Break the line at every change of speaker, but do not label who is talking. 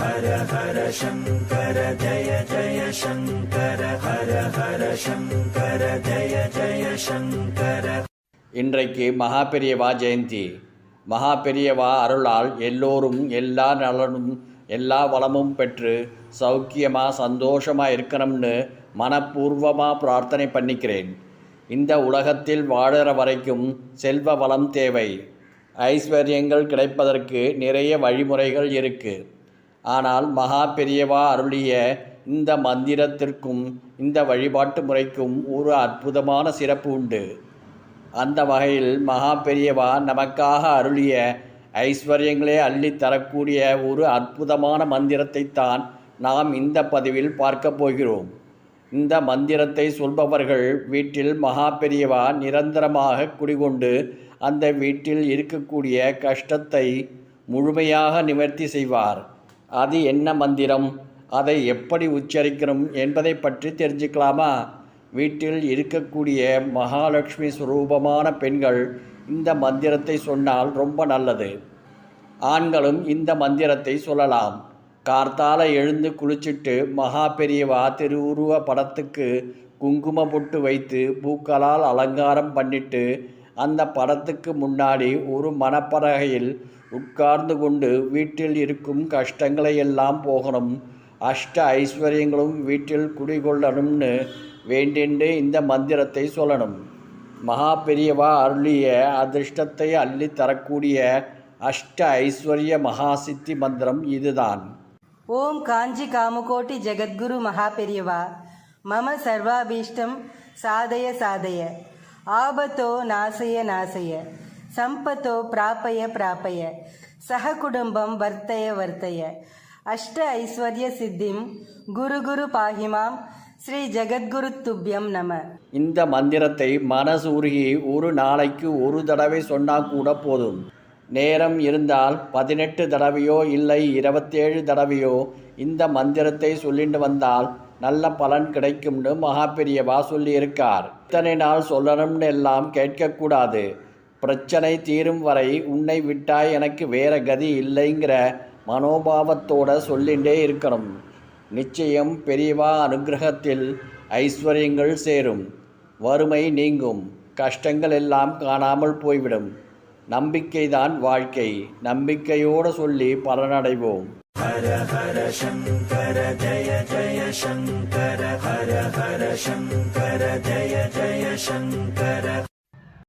ஹர ஹர சங்கர ஜய ஜய சங்கர ஹர ஹர சங்கர ஜய ஜய சங்கர.
இன்றைக்கு மகா பெரியவா ஜெயந்தி. மகா பெரியவா அருளால் எல்லோரும் எல்லா நலனும் எல்லா வளமும் பெற்று சௌக்கியமாக சந்தோஷமாக இருக்கணும்னு மனப்பூர்வமாக பிரார்த்தனை பண்ணிக்கிறேன். இந்த உலகத்தில் வாழுற வரைக்கும் செல்வ வளம் தேவை. ஐஸ்வர்யங்கள் கிடைப்பதற்கு நிறைய வழிமுறைகள் இருக்குது. ஆனால் மகா பெரியவா அருளிய இந்த மந்திரத்திற்கும் இந்த வழிபாட்டு முறைக்கும் ஒரு அற்புதமான சிறப்பு உண்டு. அந்த வகையில் மகா பெரியவா நமக்காக அருளிய ஐஸ்வர்யங்களே அள்ளி தரக்கூடிய ஒரு அற்புதமான மந்திரத்தை தான் நாம் இந்த பதிவில் பார்க்க போகிறோம். இந்த மந்திரத்தை சொல்பவர்கள் வீட்டில் மகா பெரியவா நிரந்தரமாக குடிகொண்டு அந்த வீட்டில் இருக்கக்கூடிய கஷ்டத்தை முழுமையாக நிவர்த்தி செய்வார். அது என்ன மந்திரம், அதை எப்படி உச்சரிக்கணும் என்பதை பற்றி தெரிஞ்சுக்கலாமா? வீட்டில் இருக்கக்கூடிய மகாலட்சுமி ஸ்வரூபமான பெண்கள் இந்த மந்திரத்தை சொன்னால் ரொம்ப நல்லது. ஆண்களும் இந்த மந்திரத்தை சொல்லலாம். கார்த்தால எழுந்து குளிச்சுட்டு மகா பெரியவா திருவுருவ படத்துக்கு குங்கும பொட்டு வைத்து பூக்களால் அலங்காரம் பண்ணிட்டு அந்த படத்துக்கு முன்னாடி ஒரு மணப்பலகையில் உட்கார்ந்து கொண்டு வீட்டில் இருக்கும் கஷ்டங்களை எல்லாம் போகணும், அஷ்ட ஐஸ்வர்யங்களும் வீட்டில் குடிகொள்ளணும்னு வேண்டிண்டு இந்த மந்திரத்தை சொல்லணும். மகா பெரியவா அருளிய அதிர்ஷ்டத்தை அள்ளி தரக்கூடிய அஷ்ட ஐஸ்வர்ய மகாசித்தி மந்திரம் இதுதான்.
ஓம் காஞ்சி காமகோட்டி ஜெகத்குரு மகா பெரியவா மம சர்வாபீஷ்டம் சாதய சாதய ஆபத்தோ நாசய நாசய சம்பத்தோ பிராபய பிராபய சக குடும்பம் வர்த்தய வர்த்தய அஷ்ட ஐஸ்வர்ய சித்திம் குரு குரு பாகிமாம் ஸ்ரீ ஜெகத்குரு துப்யம் நம.
இந்த மந்திரத்தை மனசூருகி ஒரு நாளைக்கு ஒரு தடவை சொன்னால் கூட போதும். நேரம் இருந்தால் 18 தடவையோ இல்லை 27 தடவையோ இந்த மந்திரத்தை சொல்லிட்டு வந்தால் நல்ல பலன் கிடைக்கும்னு மகா பெரியவா சொல்லியிருக்கார். இத்தனை நாள் சொல்லணும்னு எல்லாம் கேட்கக்கூடாது. பிரச்சனை தீரும் வரை உன்னை விட்டாய் எனக்கு வேற கதி இல்லைங்கிற மனோபாவத்தோடு சொல்லிகிட்டே இருக்கணும். நிச்சயம் பெரியவா அனுகிரகத்தில் ஐஸ்வர்யங்கள் சேரும், வறுமை நீங்கும், கஷ்டங்கள் எல்லாம் காணாமல் போய்விடும். நம்பிக்கைதான் வாழ்க்கை. நம்பிக்கையோடு சொல்லி பலனடைவோம்.
ஹர ஹர சங்கர ஜய ஜய சங்கர ஹர ஹர சங்கர ஜய ஜய சங்கர